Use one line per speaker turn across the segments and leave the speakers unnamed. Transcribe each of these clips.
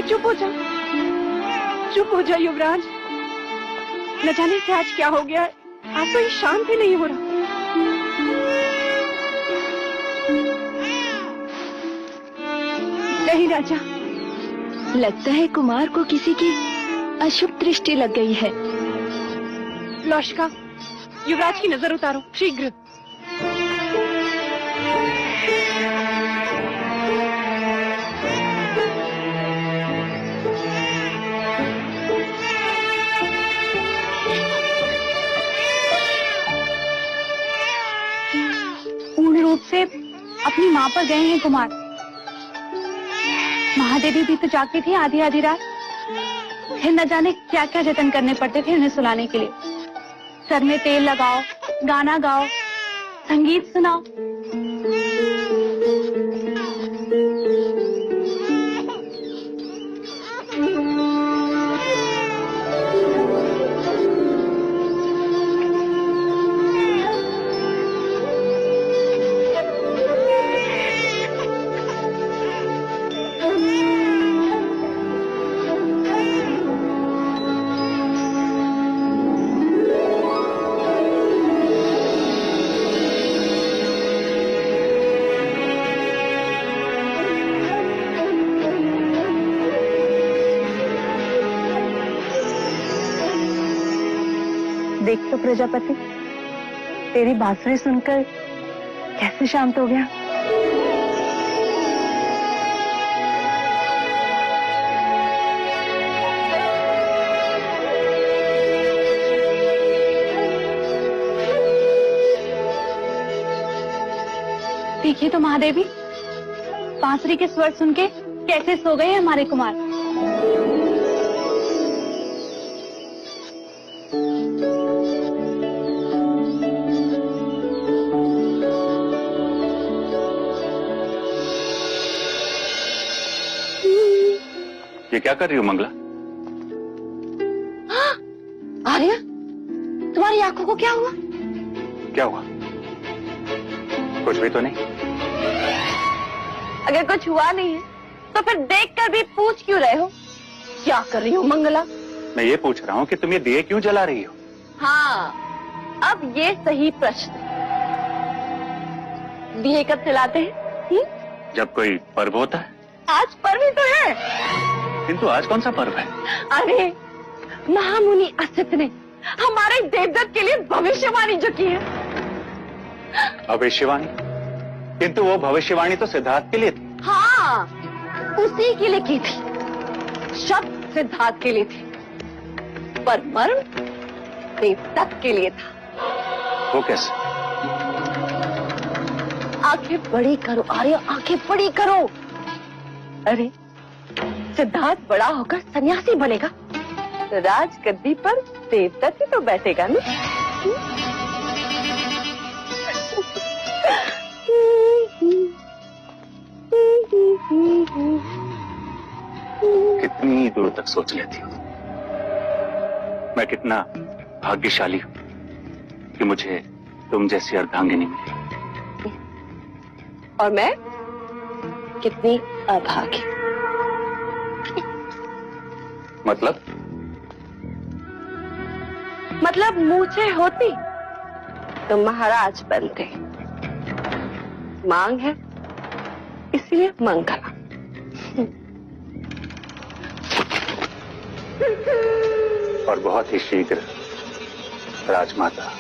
चुप हो जा, चुप हो जा युवराज। न जाने से आज क्या हो गया, आज तो ये शांत ही नहीं हो रहा। नहीं राजा,
लगता है कुमार को किसी की अशुभ दृष्टि लग गई है।
लौशिका, युवराज की नजर उतारो शीघ्र।
पूर्ण रूप से अपनी माँ पर गए हैं कुमार। महादेवी भी तो जागती थी आधी आधी रात, फिर न जाने क्या क्या जतन करने पड़ते थे उन्हें सुलाने के लिए। सर में तेल लगाओ, गाना गाओ, संगीत सुनाओ। देख तो प्रजापति, तेरी बांसुरी सुनकर कैसे शांत हो गया। देखिए तो महादेवी, बांसुरी के स्वर सुन के कैसे सो गए हमारे कुमार।
ये क्या कर रही हो मंगला?
आर्या, तुम्हारी आंखों को क्या हुआ?
क्या हुआ? कुछ भी तो नहीं।
अगर कुछ हुआ नहीं है तो फिर देखकर भी पूछ क्यों रहे हो? क्या कर रही हो मंगला?
मैं ये पूछ रहा हूँ कि तुम ये दिए क्यों जला रही हो?
हाँ, अब ये सही प्रश्न। दिए कब जलाते हैं?
जब कोई पर्व होता है।
आज पर्व ही तो है।
किंतु आज कौन सा पर्व है?
अरे, महामुनि असित ने हमारे देवदत्त के लिए भविष्यवाणी जो की है।
भविष्यवाणी? किंतु वो भविष्यवाणी तो सिद्धार्थ के लिए थी।
हाँ, उसी के लिए की थी। शब्द सिद्धार्थ के लिए थे, पर मर्म देवदत्त के लिए था।
वो कैसे?
आंखें बड़ी करो आर्य, आंखें बड़ी करो। अरे, सिद्धार्थ बड़ा होकर सन्यासी बनेगा तो राजगद्दी पर देवदत्त ही तो बैठेगा ना।
कितनी दूर तक सोच लेती हो? मैं कितना भाग्यशाली हूं कि मुझे तुम जैसी अर्धांगिनी मिली।
और मैं कितनी अभागी। मतलब मूछें होती तो महाराज बनते। मांग है इसलिए मंगला।
और बहुत ही शीघ्र राजमाता।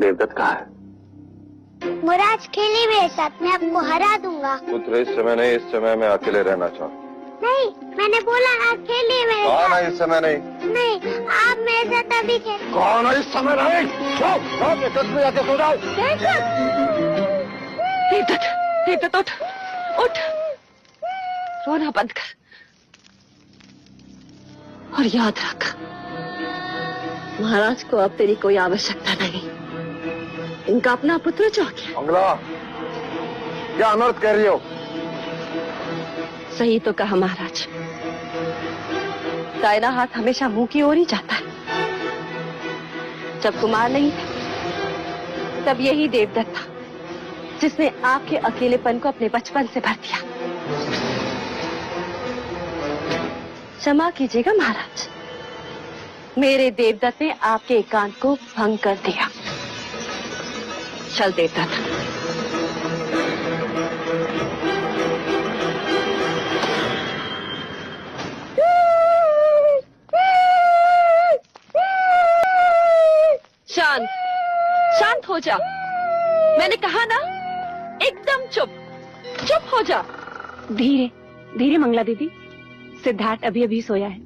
देवदत्त कहाँ है?
मुराज खेले मेरे साथ, मैं आपको हरा दूंगा।
पुत्र इस समय नहीं, इस समय मैं अकेले रहना चाहूँ।
नहीं, मैंने बोला आप खेलिए मेरे साथ।
कौन है इस समय नहीं?
नहीं, आप मेरे साथ अभी खेल।
कौन है इस समय नहीं? में जाके सो जाओ।
देवदत्त, देवदत्त उठ, उठ, रोना बंद कर और याद रख, महाराज को अब तेरी कोई आवश्यकता नहीं। इनका अपना पुत्र जो गया।
मंगला, क्या अनर्थ कह रही हो?
सही तो कहा महाराज। दाहिना हाथ हमेशा मुंह की ओर ही जाता है। जब कुमार नहीं था तब यही देवदत्त था जिसने आपके अकेलेपन को अपने बचपन से भर दिया। क्षमा कीजिएगा महाराज, मेरे देवदत्त ने आपके एकांत को भंग कर दिया। चल देवदत्त। शांत शांत हो जा, मैंने कहा ना, एकदम चुप चुप हो जा।
धीरे धीरे मंगला दीदी, सिद्धार्थ अभी अभी सोया है।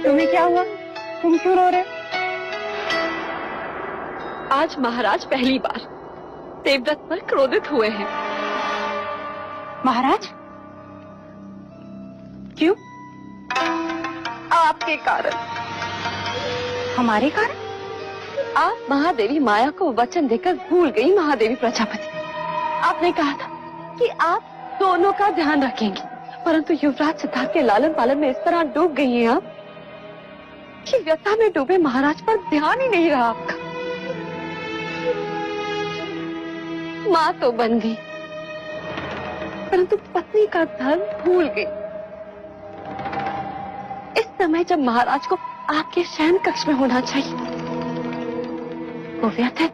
तुम्हें क्या हुआ? तुम क्यों रो रहे?
आज महाराज पहली बार देवदत्त पर क्रोधित हुए हैं।
महाराज क्यों?
आपके कारण।
हमारे कारण?
आप महादेवी माया को वचन देकर भूल गई महादेवी प्रजापति। आपने कहा था कि आप दोनों का ध्यान रखेंगी, परंतु युवराज सिद्धार्थ के लालन पालन में इस तरह डूब गई हैं आप कि व्यथा में डूबे महाराज पर ध्यान ही नहीं रहा आपका। माँ तो बन गई, परंतु पत्नी का धर्म भूल गई। इस समय जब महाराज को आपके शयन कक्ष में होना चाहिए, वो व्यथा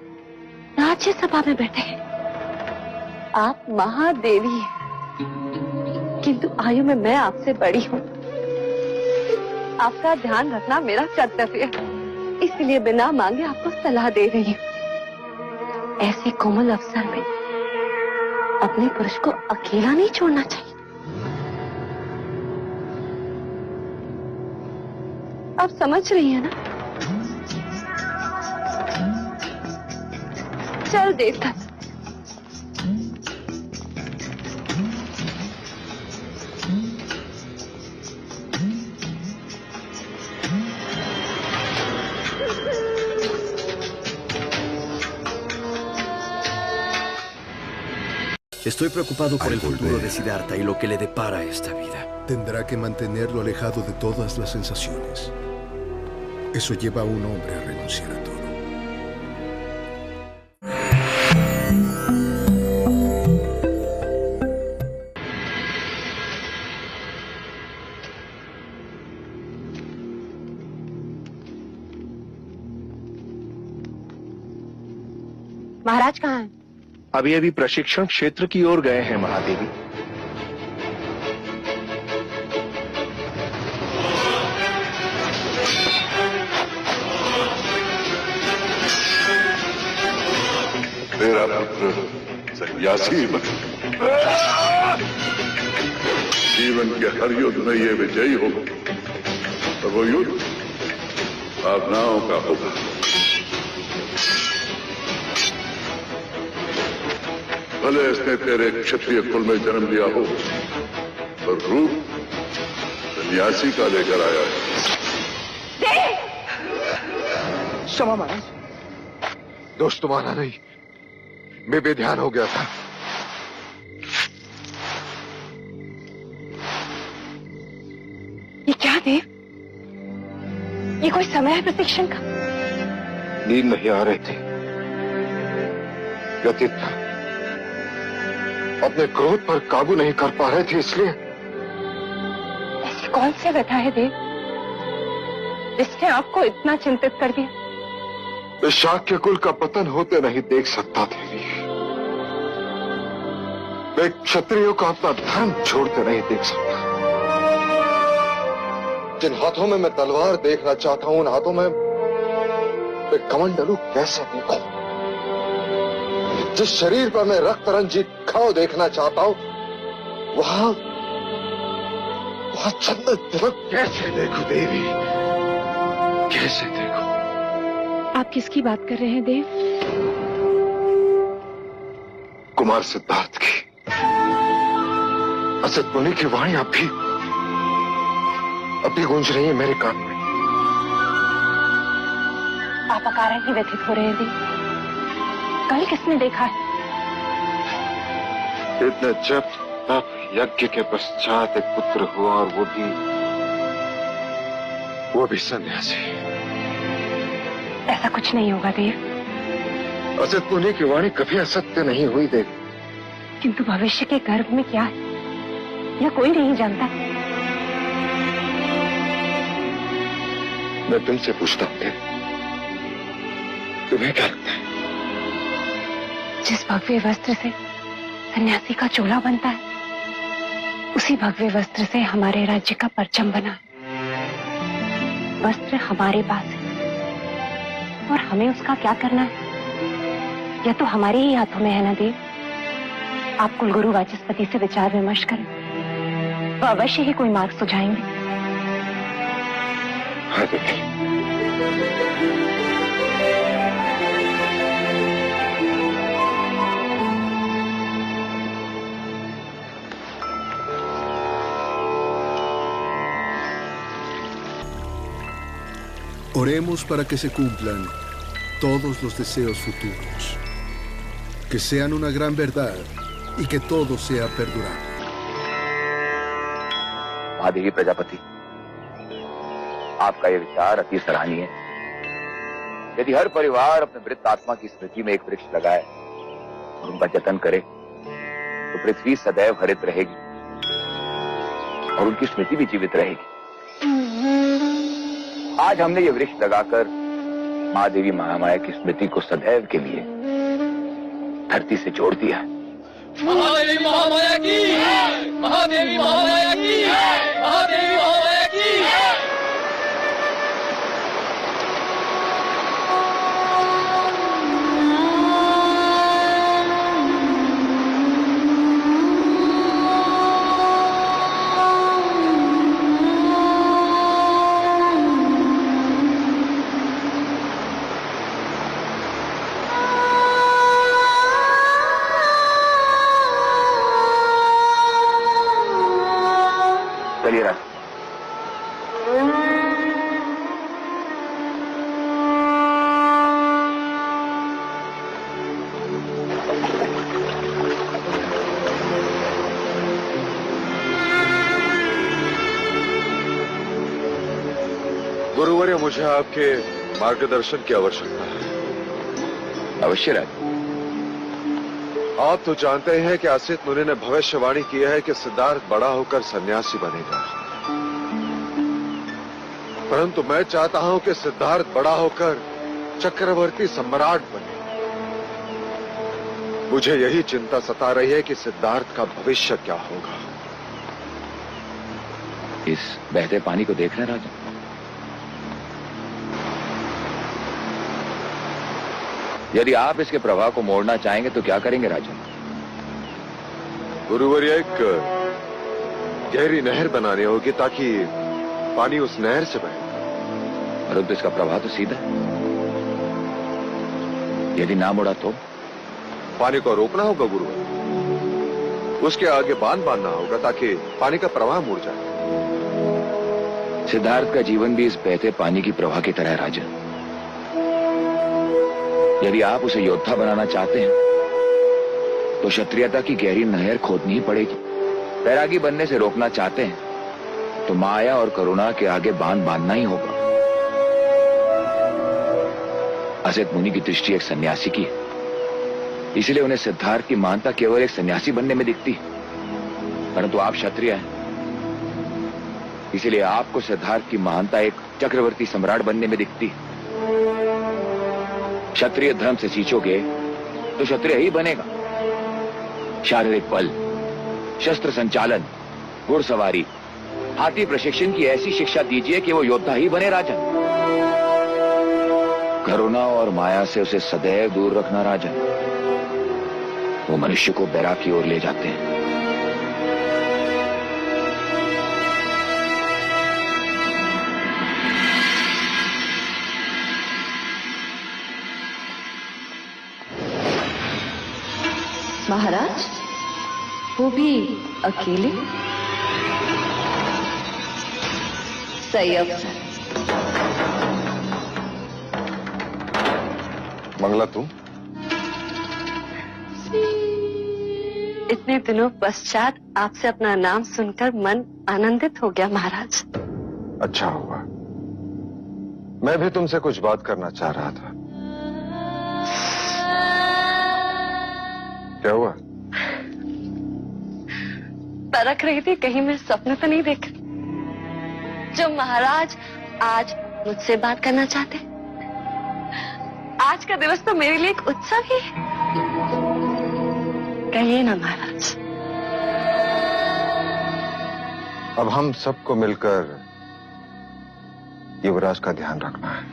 राज्यसभा में बैठे हैं। आप महादेवी हैं, किंतु आयु में मैं आपसे बड़ी हूँ। आपका ध्यान रखना मेरा कर्तव्य है, इसलिए बिना मांगे आपको सलाह दे रही हूँ। ऐसे कोमल अवसर में अपने पुरुष को अकेला नहीं छोड़ना चाहिए। आप समझ रही हैं ना? चल Devdutt.
Estoy preocupado por el futuro de Siddhartha y lo que le depara esta vida.
Tendrá que mantenerlo alejado de todas las sensaciones. Eso lleva a un hombre a renunciar a todo.
महाराज कहाँ हैं?
अभी अभी प्रशिक्षण क्षेत्र की ओर गए हैं महादेवी।
तेरा पुत्र सन्यासी बन जीवन के हर युद्ध में ये विजयी होगा, और वो युद्ध भावनाओं का होगा। भले इसने तेरे क्षत्रिय कुल में जन्म लिया हो, पर रूप सन्यासी का लेकर आया है।
क्षमा महाराज, दोष तुम्हारा नहीं, मैं बेध्यान हो गया था।
ये क्या देव? ये कोई समय है प्रशिक्षण का?
नींद नहीं आ रही थी, व्यथित था, अपने क्रोध पर काबू नहीं कर पा रहे थे, इसलिए।
ऐसी कौन सी व्यथा है देव जिसने आपको इतना चिंतित कर दिया?
इस शाक्य कुल का पतन होते नहीं देख सकता देवी। मैं क्षत्रियों का अपना धर्म छोड़ते नहीं देख सकता। जिन हाथों में मैं तलवार देखना चाहता हूं, उन हाथों में मैं कमंडलू कैसे देखूं? जिस शरीर पर मैं रक्त रंजित घाव देखना चाहता हूं, वहां चंदन तिलक कैसे देखूं देवी, कैसे देखूं?
आप किसकी बात कर रहे हैं देव?
कुमार सिद्धार्थ की। असत मुनि की वाणी अभी गूंज रही है मेरे कान में।
आप अकारण ही व्यथित हो रहे हैं देव। कल किसने देखा है?
इतने जप तप यज्ञ के पश्चात एक पुत्र हुआ, और वो भी सन्यासी।
ऐसा कुछ नहीं होगा देव।
असित मुनि की वाणी कभी असत्य नहीं हुई देव।
किंतु भविष्य के गर्भ में क्या है यह कोई नहीं जानता।
मैं तुमसे पूछता हूं देव, तुम्हें क्या लगता है?
जिस भव्य वस्त्र से सन्यासी का चोला बनता है उसी भव्य वस्त्र से हमारे राज्य का परचम बना है। वस्त्र हमारे पास है और हमें उसका क्या करना है यह तो हमारे ही हाथों में है ना देव। आप कुलगुरु वाचस्पति से विचार विमर्श करें, वह अवश्य ही कोई मार्ग सुझाएंगे।
हाँ देवी।
Oremos para que se cumplan todos los deseos futuros, que sean una gran verdad y que todo sea perdurable.
Mahadevi Prajapati, आपका यह विचार अति सराहनीय है। यदि हर परिवार अपने मृत आत्मा की स्मृति में एक वृक्ष लगाए और उनका जतन करे तो पृथ्वी सदैव हरित रहेगी और उनकी स्मृति भी जीवित रहेगी। आज हमने ये वृक्ष लगाकर महादेवी महामाया की स्मृति को सदैव के लिए धरती से जोड़ दिया है।
महादेवी महामाया की, महादेवी महामाया की, महादेवी महामाया की।
चलिए राज।
गुरुवर्य, मुझे आपके मार्गदर्शन की आवश्यकता है।
अवश्य राज।
आप तो जानते हैं कि असित मुनि ने भविष्यवाणी की है कि सिद्धार्थ बड़ा होकर सन्यासी बनेगा, परंतु मैं चाहता हूं कि सिद्धार्थ बड़ा होकर चक्रवर्ती सम्राट बने। मुझे यही चिंता सता रही है कि सिद्धार्थ का भविष्य क्या होगा।
इस बहते पानी को देख रहे हैं राजा? यदि आप इसके प्रवाह को मोड़ना चाहेंगे तो क्या करेंगे राजा?
गुरुवर्य, एक गहरी नहर बनानी होगी ताकि पानी उस नहर से बहे।
परंतु इसका प्रवाह तो सीधा है। यदि ना मुड़ा तो
पानी को रोकना होगा गुरुवर्य। उसके आगे बांध बांधना होगा ताकि पानी का प्रवाह मुड़ जाए।
सिद्धार्थ का जीवन भी इस बहते पानी की प्रवाह की तरह है राजा। यदि आप उसे योद्धा बनाना चाहते हैं तो क्षत्रियता की गहरी नहर खोदनी ही पड़ेगी। बैरागी बनने से रोकना चाहते हैं तो माया और करुणा के आगे बांध बांधना ही होगा। असित मुनि की दृष्टि एक सन्यासी की है, इसलिए उन्हें सिद्धार्थ की महानता केवल एक सन्यासी बनने में दिखती है। परंतु आप क्षत्रिय हैं, इसलिए आपको सिद्धार्थ की महानता एक चक्रवर्ती सम्राट बनने में दिखती है। क्षत्रिय धर्म से सींचोगे तो क्षत्रिय ही बनेगा। शारीरिक बल, शस्त्र संचालन, घुड़सवारी, हाथी प्रशिक्षण की ऐसी शिक्षा दीजिए कि वो योद्धा ही बने राजन। करुणा और माया से उसे सदैव दूर रखना राजन। वो मनुष्य को बैराग की ओर ले जाते हैं।
महाराज, वो भी अकेले? सही अवसर।
मंगला, तुम
इतने दिनों पश्चात आपसे अपना नाम सुनकर मन आनंदित हो गया महाराज।
अच्छा हुआ। मैं भी तुमसे कुछ बात करना चाह रहा था। क्या हुआ?
परख रही थी कहीं मैं सपना तो नहीं देख जो महाराज आज मुझसे बात करना चाहते। आज का दिवस तो मेरे लिए एक उत्सव ही है। कहिए ना महाराज।
अब हम सबको मिलकर युवराज का ध्यान रखना है।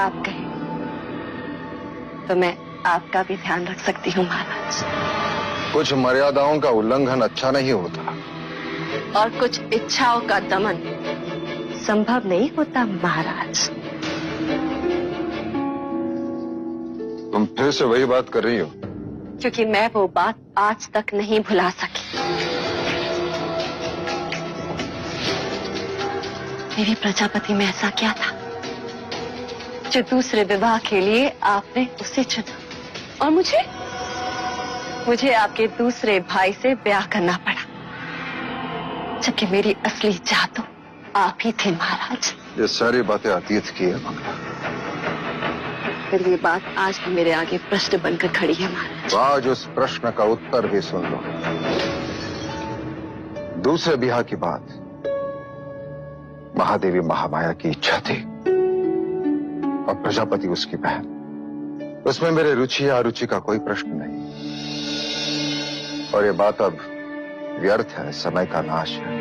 आप कहें तो मैं आपका भी ध्यान रख सकती हूँ महाराज।
कुछ मर्यादाओं का उल्लंघन अच्छा नहीं होता
और कुछ इच्छाओं का दमन संभव नहीं होता महाराज।
तुम फिर से वही बात कर रही हो?
क्योंकि मैं वो बात आज तक नहीं भुला सकी। मेरी प्रजापति में ऐसा क्या था जो दूसरे विवाह के लिए आपने उसे चुना और मुझे आपके दूसरे भाई से ब्याह करना पड़ा, जबकि मेरी असली चाह तो आप ही थे महाराज।
ये सारी बातें अतीत की है मंगला।
फिर ये बात आज भी मेरे आगे प्रश्न बनकर खड़ी है महाराज।
तो आज उस प्रश्न का उत्तर भी सुन लो। दूसरे ब्याह की बात महादेवी महामाया की इच्छा थी और प्रजापति उसकी बहन। उसमें मेरे रुचि या अरुचि का कोई प्रश्न नहीं और ये बात अब व्यर्थ है, समय का नाश है।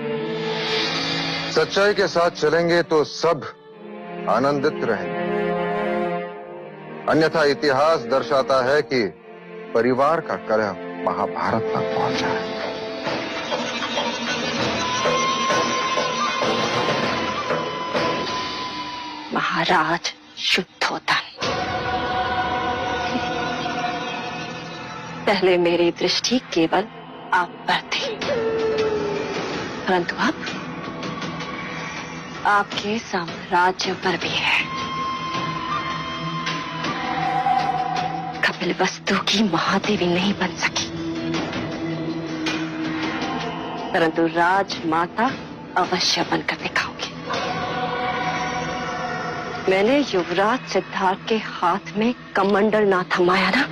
सच्चाई के साथ चलेंगे तो सब आनंदित रहेंगे, अन्यथा इतिहास दर्शाता है कि परिवार का कलह महाभारत तक पहुंचा है।
महाराज शुद्धोधन, पहले मेरी दृष्टि केवल आप पर थी, परंतु अब आपके साम्राज्य पर भी है। कपिल वस्तु की महादेवी नहीं बन सकी, परंतु राजमाता अवश्य बनकर दिखाऊंगी। मैंने युवराज सिद्धार्थ के हाथ में कमंडल ना थमाया ना,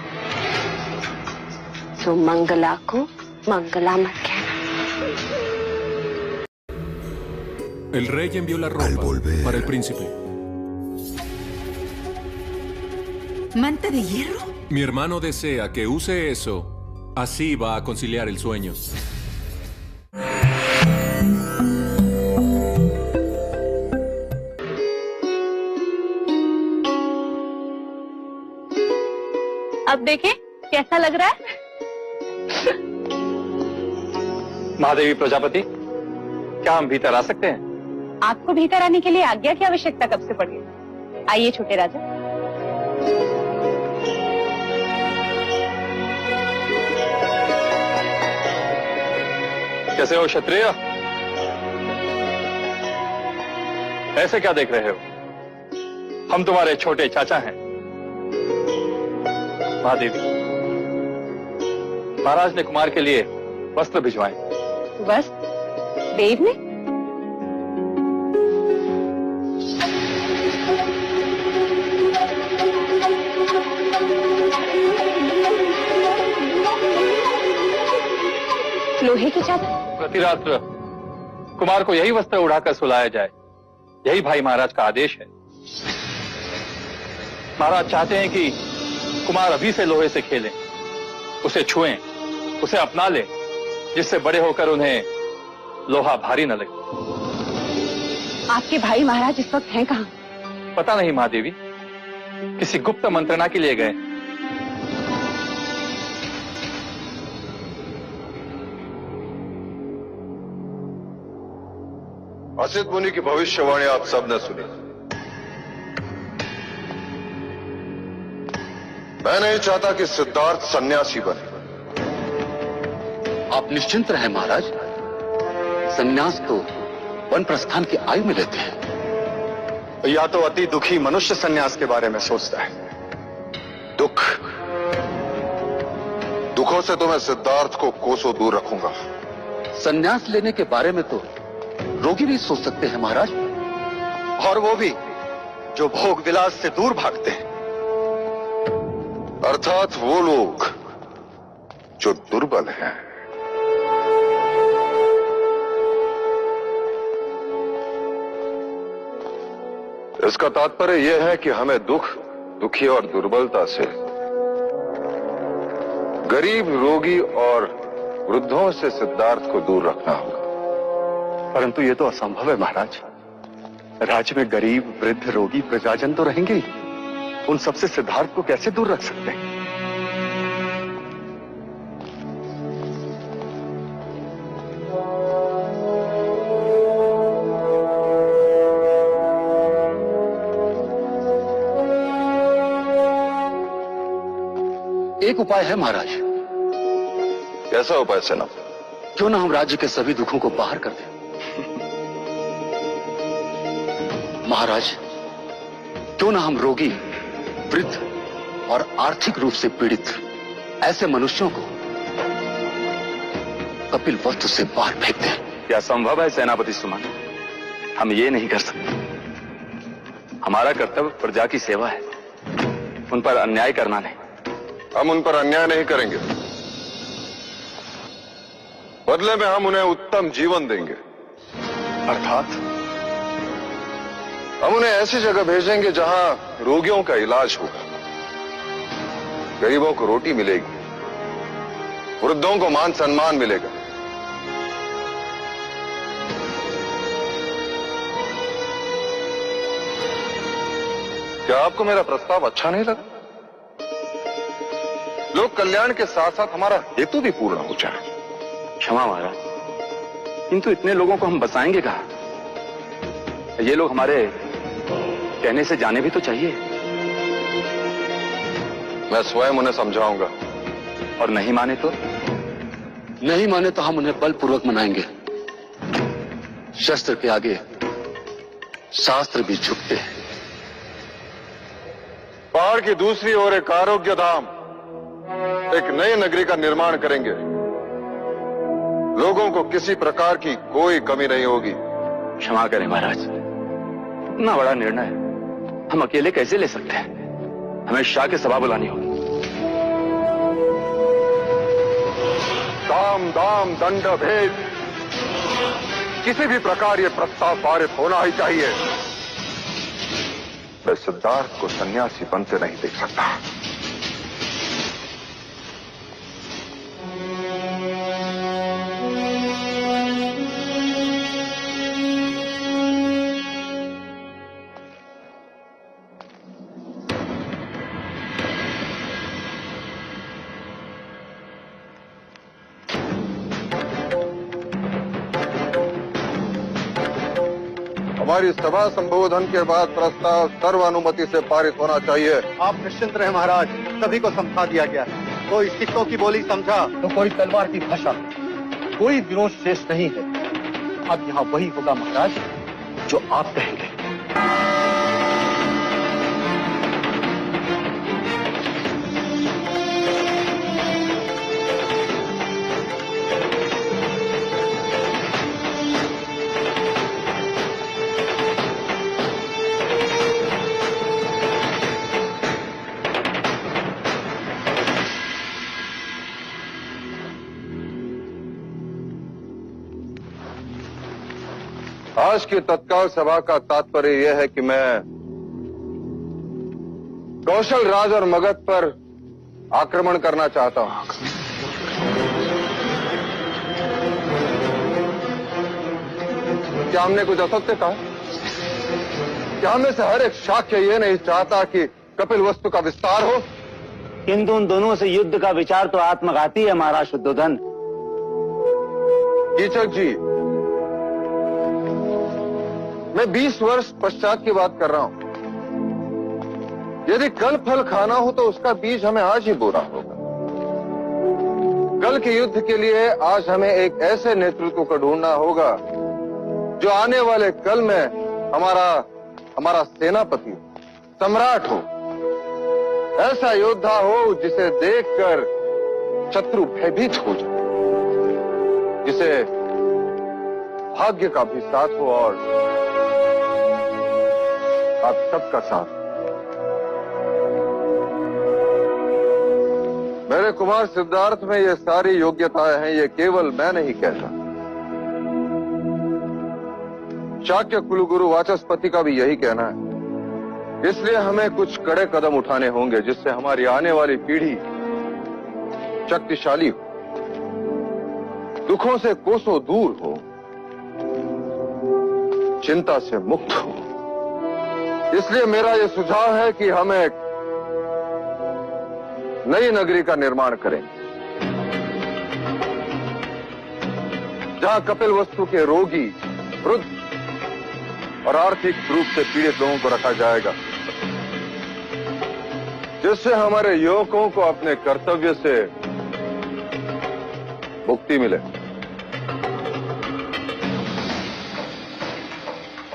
तो मंगला को मंगला मत कहना।
El rey envió la ropa para el príncipe.
¿Manta de hierro?
Mi hermano desea que use eso. Así va a conciliar el sueño.
अब देखें कैसा लग रहा है।
महादेवी प्रजापति, क्या हम भीतर आ सकते हैं?
आपको भीतर आने के लिए आज्ञा की आवश्यकता कब से पड़ गई? आइए छोटे राजा।
कैसे हो क्षत्रिय? ऐसे क्या देख रहे हो? हम तुम्हारे छोटे चाचा हैं। महादेवी, महाराज ने कुमार के लिए वस्त्र भिजवाए।
वस्त्र? देव ने? लोहे की चादर?
प्रति रात्र कुमार को यही वस्त्र उड़ाकर सुलाया जाए, यही भाई महाराज का आदेश है। महाराज चाहते हैं कि कुमार अभी से लोहे से खेलें, उसे छुएं, उसे अपना लें, जिससे बड़े होकर उन्हें लोहा भारी न लगे।
आपके भाई महाराज इस वक्त हैं कहाँ?
पता नहीं महादेवी, किसी गुप्त मंत्रणा के लिए गए।
असित मुनि की भविष्यवाणी आप सबने सुनी। मैं नहीं चाहता कि सिद्धार्थ सन्यासी बने।
आप निश्चिंत रहें महाराज, सन्यास तो वन प्रस्थान की आयु में लेते हैं।
या तो अति दुखी मनुष्य सन्यास के बारे में सोचता है।
दुखों से तो मैं सिद्धार्थ को कोसों दूर रखूंगा।
सन्यास लेने के बारे में तो रोगी भी सोच सकते हैं महाराज।
और वो भी जो भोग विलास से दूर भागते हैं।
अर्थात वो लोग जो दुर्बल हैं। इसका तात्पर्य यह है कि हमें दुखी और दुर्बलता से, गरीब, रोगी और वृद्धों से सिद्धार्थ को दूर रखना होगा।
परंतु ये तो असंभव है महाराज। राज्य में गरीब, वृद्ध, रोगी, प्रजाजन तो रहेंगे ही। उन सबसे सिद्धार्थ को कैसे दूर रख सकते हैं?
एक उपाय है महाराज।
कैसा उपाय सेना?
क्यों ना हम राज्य के सभी दुखों को बाहर कर दें। महाराज, क्यों ना हम रोगी, वृद्ध और आर्थिक रूप से पीड़ित ऐसे मनुष्यों को कपिल वस्तु से बाहर फेंक दें।
क्या संभव है सेनापति सुमन? हम ये नहीं कर सकते। हमारा कर्तव्य प्रजा की सेवा है, उन पर अन्याय करना नहीं।
हम उन पर अन्याय नहीं करेंगे, बदले में हम उन्हें उत्तम जीवन देंगे।
अर्थात
हम उन्हें ऐसी जगह भेजेंगे जहां रोगियों का इलाज होगा, गरीबों को रोटी मिलेगी, वृद्धों को मान सम्मान मिलेगा। क्या आपको मेरा प्रस्ताव अच्छा नहीं लगा? लोक कल्याण के साथ साथ हमारा हेतु भी पूर्ण हो जाए।
क्षमा महाराज, किंतु इतने लोगों को हम बचाएंगे कहाँ? ये लोग हमारे कहने से जाने भी तो चाहिए।
मैं स्वयं उन्हें समझाऊंगा।
और नहीं माने तो?
नहीं माने तो हम उन्हें बलपूर्वक मनाएंगे। शस्त्र के आगे शास्त्र भी झुकते हैं।
पहाड़ की दूसरी ओर एक आरोग्य धाम, एक नई नगरी का निर्माण करेंगे। लोगों को किसी प्रकार की कोई कमी नहीं होगी।
क्षमा करें महाराज, इतना बड़ा निर्णय हम अकेले कैसे ले सकते हैं? हमें शाह की सभा बुलानी होगी।
साम दाम दंड भेद, किसी भी प्रकार ये प्रस्ताव पारित होना ही चाहिए। मैं सिद्धार्थ को सन्यासी बनते नहीं देख सकता। हमारी सभा संबोधन के बाद प्रस्ताव सर्वानुमति से पारित होना चाहिए।
आप निश्चिंत रहे महाराज, सभी को समझा दिया गया है। कोई सिक्कों की बोली समझा तो कोई तलवार की भाषा। कोई विरोध शेष नहीं है। अब यहाँ वही होगा महाराज जो आप कहेंगे।
आज की तत्काल सभा का तात्पर्य यह है कि मैं कौशल राज और मगध पर आक्रमण करना चाहता हूं। क्या हमने कुछ असत्य कहा? क्या हमें से हर एक शाक्य ये नहीं चाहता कि कपिल वस्तु का विस्तार हो?
किंतु उन दोनों से युद्ध का विचार तो आत्मघाती है महाराज शुद्धोधन।
कीचक जी, मैं 20 वर्ष पश्चात की बात कर रहा हूं। यदि कल फल खाना हो तो उसका बीज हमें आज ही बोना होगा। कल के युद्ध के लिए आज हमें एक ऐसे नेतृत्व को ढूंढना होगा जो आने वाले कल में हमारा सेनापति, सम्राट हो। ऐसा योद्धा हो जिसे देखकर शत्रु भयभीत हो जाए, जिसे भाग्य का भी साथ हो और आप सबका साथ। मेरे कुमार सिद्धार्थ में ये सारी योग्यताएं हैं, ये केवल मैं नहीं कहता। शाक्य कुलगुरु वाचस्पति का भी यही कहना है। इसलिए हमें कुछ कड़े कदम उठाने होंगे जिससे हमारी आने वाली पीढ़ी शक्तिशाली हो, दुखों से कोसों दूर हो, चिंता से मुक्त हो। इसलिए मेरा यह सुझाव है कि हम एक नई नगरी का निर्माण करें, जहां कपिलवस्तु के रोगी, वृद्ध और आर्थिक रूप से पीड़ित लोगों को रखा जाएगा, जिससे हमारे युवकों को अपने कर्तव्य से मुक्ति मिले,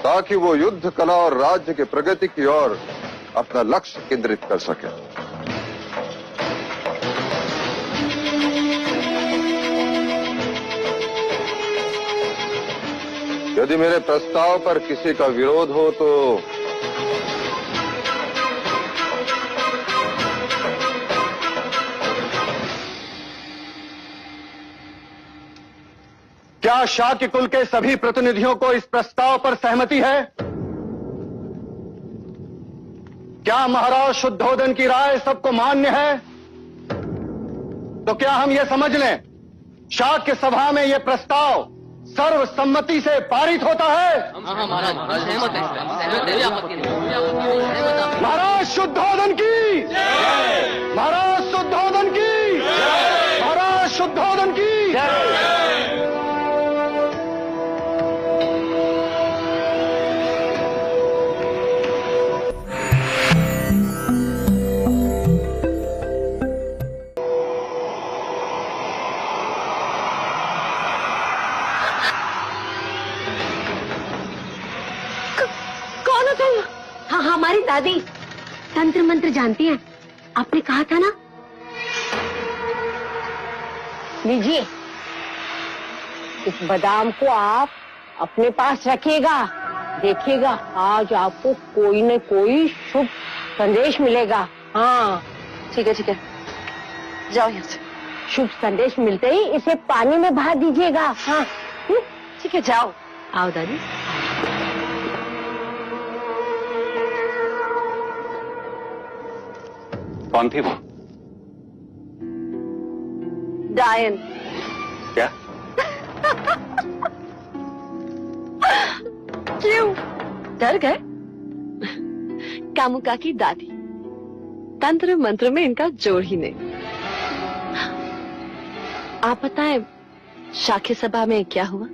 ताकि वो युद्ध कला और राज्य की प्रगति की ओर अपना लक्ष्य केंद्रित कर सके। यदि मेरे प्रस्ताव पर किसी का विरोध हो तो
क्या शाक्य कुल के सभी प्रतिनिधियों को इस प्रस्ताव पर सहमति है? क्या महाराज शुद्धोदन की राय सबको मान्य है? तो क्या हम ये समझ लें, शाक्य सभा में यह प्रस्ताव सर्वसम्मति से पारित होता है? महाराज शुद्धोदन की, महाराज शुद्धोदन की, महाराज शुद्धोदन की।
हाँ, हमारी दादी तंत्र मंत्र जानती हैं। आपने कहा था ना। लीजिए, इस बादाम को आप अपने पास रखिएगा। देखिएगा, आज आपको कोई न कोई शुभ संदेश मिलेगा। हाँ, ठीक है, ठीक है, जाओ यहाँ से। शुभ संदेश मिलते ही इसे पानी में बहा दीजिएगा। हाँ, ठीक है, जाओ। आओ दादी।
कौन थी वो?
डायन।
क्या?
क्यों डर गए? कामुका की दादी। तंत्र मंत्र में इनका जोड़ ही नहीं। आप बताएं, शाक्य सभा में क्या हुआ?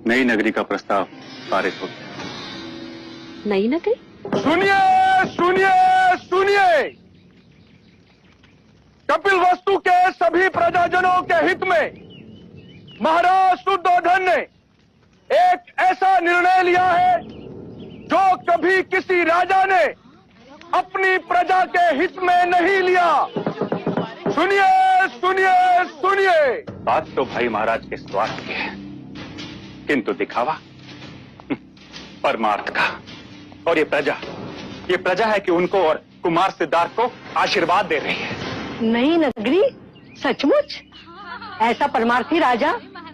नई नगरी का प्रस्ताव पारित हो गया।
नई नगरी?
सुनिए, सुनिए, सुनिए। कपिलवस्तु के सभी प्रजाजनों के हित में महाराज शुद्धोधन ने एक ऐसा निर्णय लिया है जो कभी किसी राजा ने अपनी प्रजा के हित में नहीं लिया। सुनिए, सुनिए, सुनिए।
बात तो भाई महाराज के स्वार्थ की है, किंतु दिखावा परमार्थ का। और ये प्रजा है कि उनको और कुमार सिद्धार्थ को आशीर्वाद दे रही है।
नई नगरी? सचमुच? ऐसा परमार्थी राजा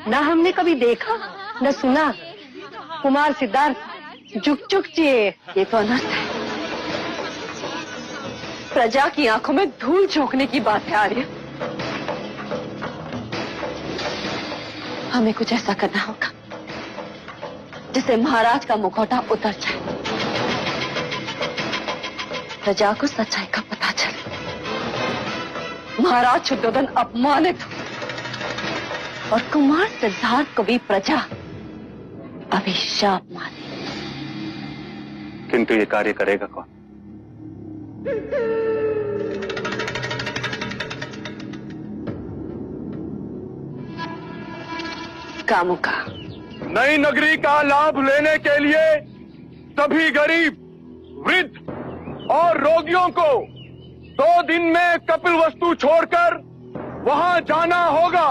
ना हमने कभी देखा न सुना। कुमार सिद्धार्थ झुक झुक जिए। ये तो अनर्थ है। प्रजा की आंखों में धूल झोंकने की बात है आर्य। हमें कुछ ऐसा करना होगा जिससे महाराज का मुखौटा उतर जाए, प्रजा को सच्चाई का पता चले, महाराज शुद्धोधन अपमानित हो और कुमार सिद्धार्थ को भी प्रजा अभिशाप माने।
किंतु ये कार्य करेगा कौन?
कामुका।
नई नगरी का लाभ लेने के लिए सभी गरीब, वृद्ध और रोगियों को 2 दिन में कपिलवस्तु छोड़कर वहां जाना होगा।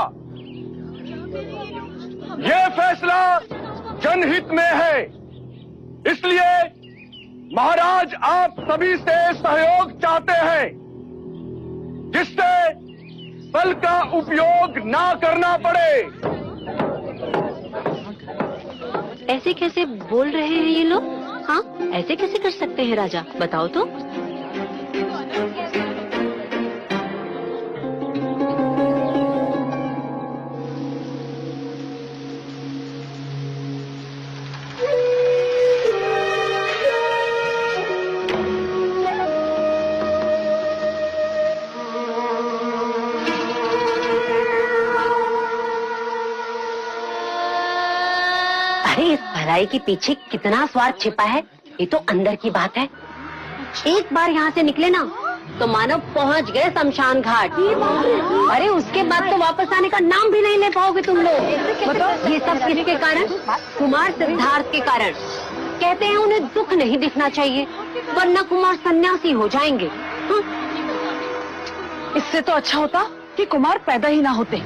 यह फैसला जनहित में है, इसलिए
महाराज आप सभी से सहयोग चाहते हैं, जिससे बल का उपयोग ना करना पड़े।
ऐसे कैसे बोल रहे हैं ये लोग? हाँ, ऐसे कैसे कर सकते हैं राजा, बताओ तो। अरे इस भलाई के पीछे कितना स्वार्थ छिपा है, ये तो अंदर की बात है। एक बार यहाँ से निकले ना तो मानो पहुँच गए शमशान घाट। अरे उसके बाद तो वापस आने का नाम भी नहीं ले पाओगे तुम लोग। बताओ ये सब किसके कारण? कुमार सिद्धार्थ के कारण। कहते हैं उन्हें दुख नहीं दिखना चाहिए, वरना कुमार सन्यासी हो जाएंगे।
इससे तो अच्छा होता कि कुमार पैदा ही ना होते।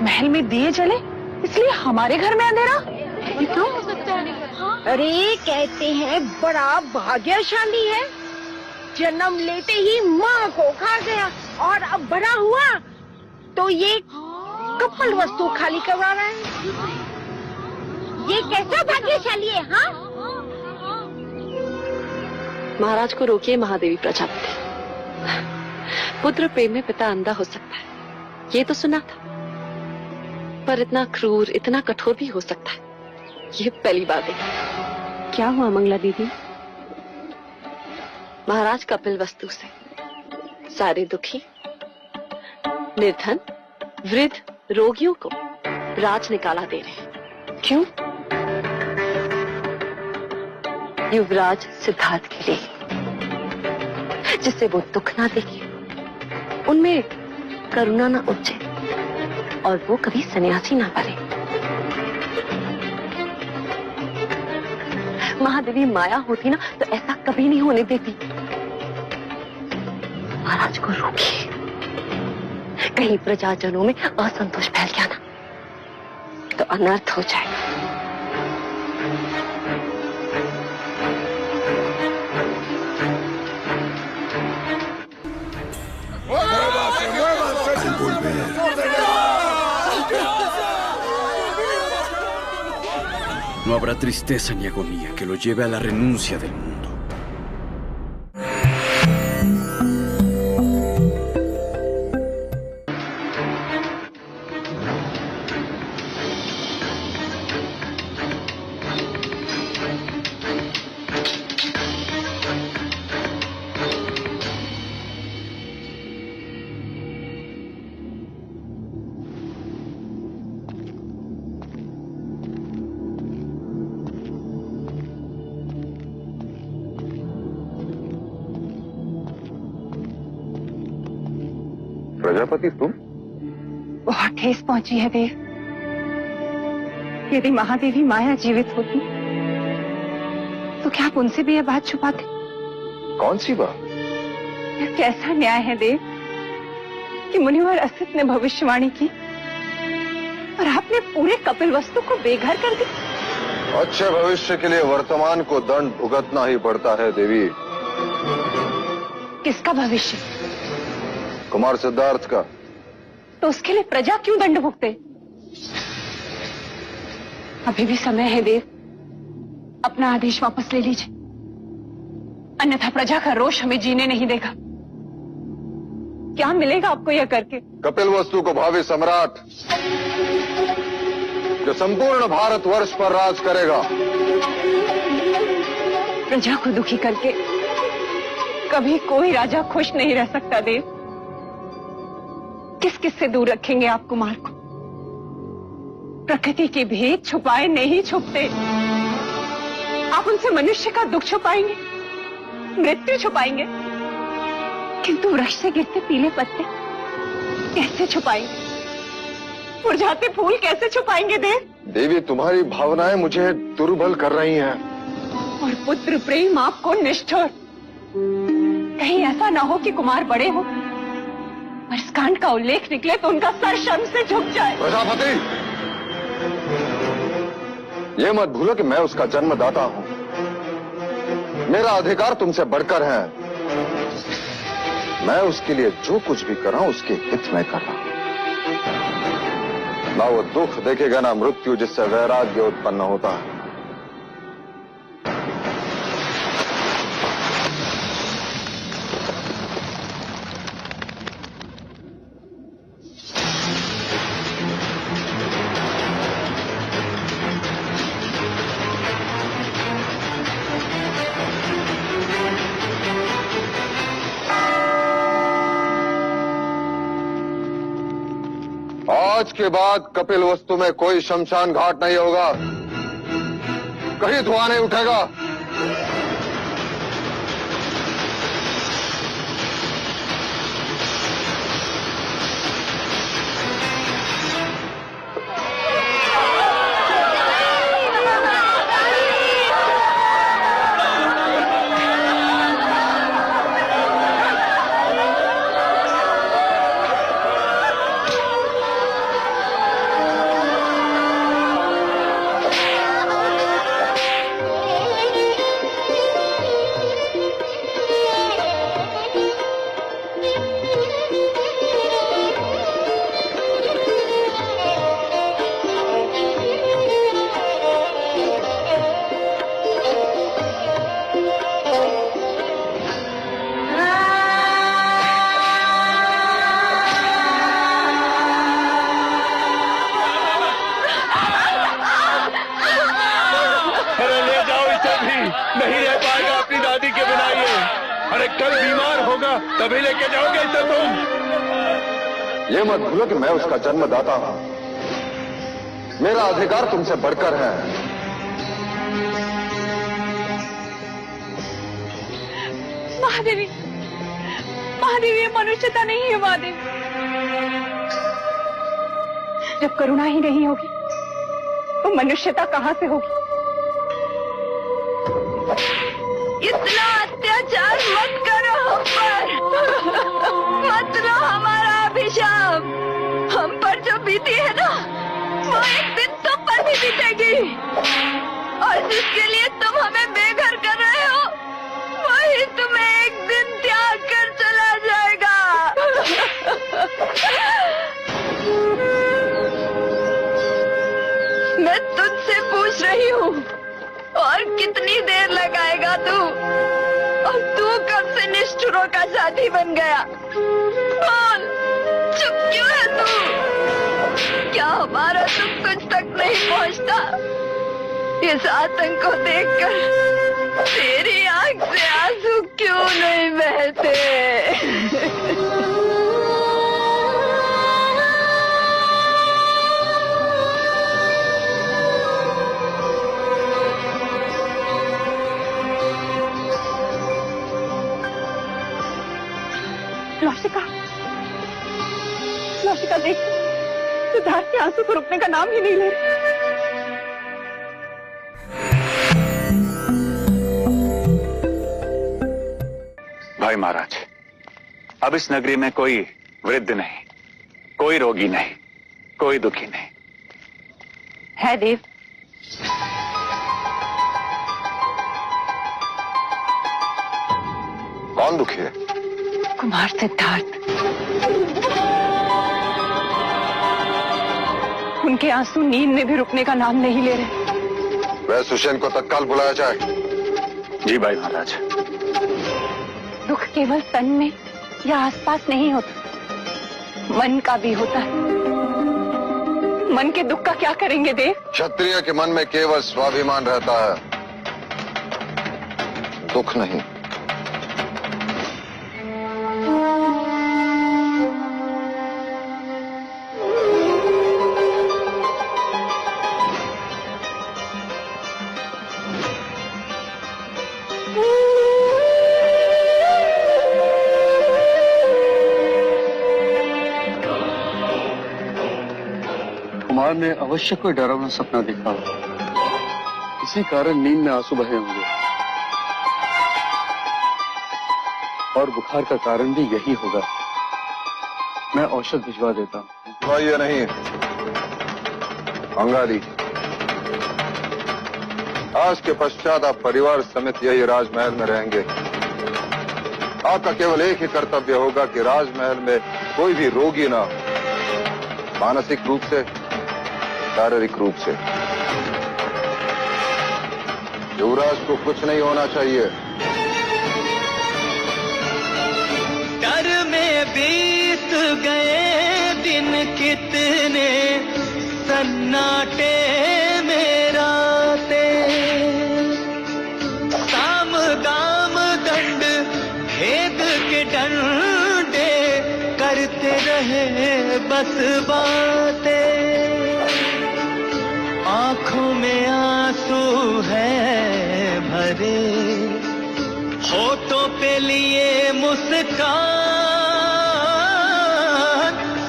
महल में दिए जले, इसलिए हमारे घर में अंधेरा।
तो?
अरे कहते हैं बड़ा भाग्यशाली है, जन्म लेते ही माँ को खा गया और अब बड़ा हुआ तो ये कपल वस्तु खाली करवा रहा है। ये कैसा भाग्यशाली है? हाँ,
महाराज को रोकिए महादेवी प्रजापति। पुत्र प्रेम में पिता अंधा हो सकता है, ये तो सुना था, पर इतना क्रूर, इतना कठोर भी हो सकता है, ये पहली बात है। क्या हुआ मंगला दीदी? महाराज कपिल वस्तु से सारे दुखी, निर्धन, वृद्ध, रोगियों को राज निकाला दे रहे हैं। क्यों? युवराज सिद्धार्थ के लिए, जिससे वो दुख ना देखे, उनमें करुणा ना उपजे और वो कभी सन्यासी ना बने। महादेवी माया होती ना तो ऐसा कभी नहीं होने देती। महाराज को रोकिए, कहीं प्रजाजनों में असंतोष फैल गया ना तो अनर्थ हो जाएगा।
No habrá tristeza ni agonía que lo lleve a la renuncia del mundo.
Prajapati तुम?
बहुत ठेस पहुंची है देव। यदि महादेवी माया जीवित होती तो क्या आप उनसे भी यह बात छुपाते?
कौन सी बात?
यह कैसा न्याय है देव कि मुनिवर असित ने भविष्यवाणी की और आपने पूरे कपिल वस्तु को बेघर कर दी।
अच्छे भविष्य के लिए वर्तमान को दंड भुगतना ही पड़ता है देवी।
किसका भविष्य?
कुमार सिद्धार्थ का।
तो उसके लिए प्रजा क्यों दंड भुगते? अभी भी समय है देव, अपना आदेश वापस ले लीजिए, अन्यथा प्रजा का रोष हमें जीने नहीं देगा। क्या मिलेगा आपको यह करके?
कपिल वस्तु को भावी सम्राट, जो संपूर्ण भारतवर्ष पर राज करेगा।
प्रजा को दुखी करके कभी कोई राजा खुश नहीं रह सकता देव। किस किस से दूर रखेंगे आप कुमार को? प्रकृति के भेद छुपाए नहीं छुपते। आप उनसे मनुष्य का दुख छुपाएंगे, मृत्यु छुपाएंगे, किंतु वृक्ष से गिरते पीले पत्ते कैसे छुपाएंगे? मुरझाते फूल कैसे छुपाएंगे देव?
देवी तुम्हारी भावनाएं मुझे दुर्बल कर रही हैं।
और पुत्र प्रेम आपको निष्ठुर। कहीं ऐसा ना हो कि कुमार बड़े हो और इस कांड का उल्लेख निकले तो उनका सर शर्म से झुक जाए।
प्रजापति, ये मत भूलो कि मैं उसका जन्मदाता हूं। मेरा अधिकार तुमसे बढ़कर है। मैं उसके लिए जो कुछ भी कर रहा हूं उसके हित में कर रहा हूं। ना वो दुख देखेगा ना मृत्यु जिससे वैराग्य उत्पन्न होता है। आज के बाद कपिल वस्तु में कोई शमशान घाट नहीं होगा, कहीं धुआं नहीं उठेगा।
नहीं रह पाएगा अपनी दादी के बिना ये। अरे कल बीमार होगा तभी लेके जाओगे इसे तुम।
ये मत भूलो कि मैं उसका जन्मदाता हूं। मेरा अधिकार तुमसे बढ़कर है।
महादेवी, महादेवी ये मनुष्यता नहीं है महादेवी। जब करुणा ही नहीं होगी तो मनुष्यता कहां से होगी?
इतना अत्याचार मत करो हम पर, मत लो हमारा अभिशाप। हम पर जो बीती है ना वो एक दिन तुम पर भी बीतेगी, और जिसके लिए तुम हमें बेघर कर रहे हो वही तुम्हें एक दिन त्याग कर चला जाएगा। मैं तुझसे पूछ रही हूँ और कितनी देर लगाएगा तू? और तू कब से निष्ठुरों का साथी बन गया? बोल, चुप क्यों है तू? क्या हमारा दुख तुझ तक नहीं पहुंचता? इस आतंक को देखकर तेरी आंख से आंसू क्यों नहीं बहते?
लौशिका, लौशिका देख, सिद्धार्थ के आंसू को रुकने का नाम ही नहीं ले रहे।
भाई महाराज, अब इस नगरी में कोई वृद्ध नहीं, कोई रोगी नहीं, कोई दुखी नहीं
है देव।
कौन दुखी है?
कुमार सिद्धार्थ। उनके आंसू नींद में भी रुकने का नाम नहीं ले रहे।
वह सुषेण को तत्काल बुलाया जाए।
जी भाई महाराज।
दुख केवल तन में या आसपास नहीं होता, मन का भी होता है। मन के दुख का क्या करेंगे देव?
क्षत्रिय के मन में केवल स्वाभिमान रहता है, दुख नहीं।
कुमार ने अवश्य कोई डरावना सपना देखा, इसी कारण नींद में आंसू बहे होंगे, और बुखार का कारण भी यही होगा। मैं औषध भिजवा देता हूँ।
भिजवाइए नहीं, अंगारी आज के पश्चात आप परिवार समेत यही राजमहल में रहेंगे। आपका केवल एक ही कर्तव्य होगा कि राजमहल में कोई भी रोगी ना हो, मानसिक रूप से, शारीरिक रूप से। युवराज को कुछ नहीं होना चाहिए।
डर में बीत गए दिन कितने, सन्नाटे में रातें, साम दाम दंड भेद के डंडे करते रहे बस बातें। आंखों में आंसू है भरे, होठों पे लिए मुस्कान,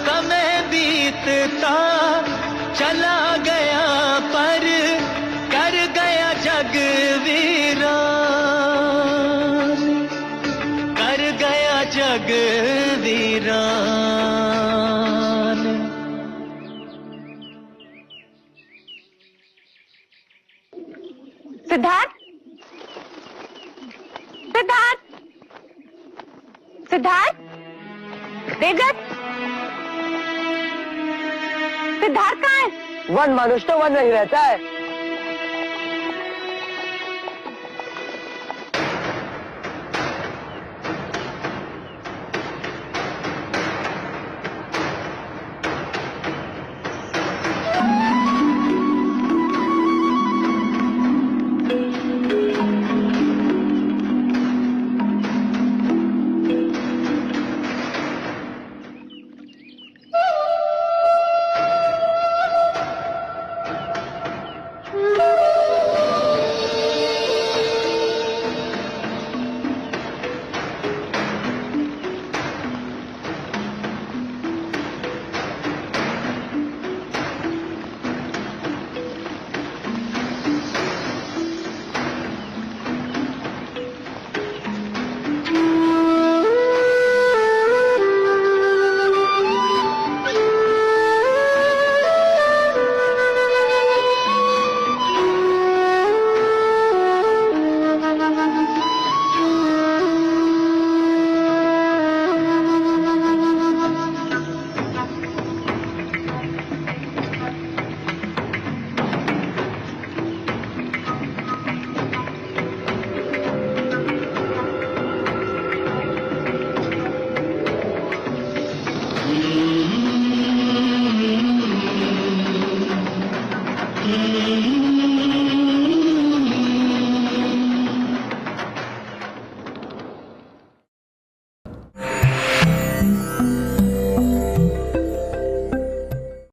समय बीतता चला गया पर कर गया जग वीरान, कर गया जग वीरान।
सिद्धार्थ, सिद्धार्थ, सिद्धार्थ, देवदत्त, सिद्धार्थ कहाँ है?
वन मनुष्य तो वन नहीं रहता है।
Mm-hmm.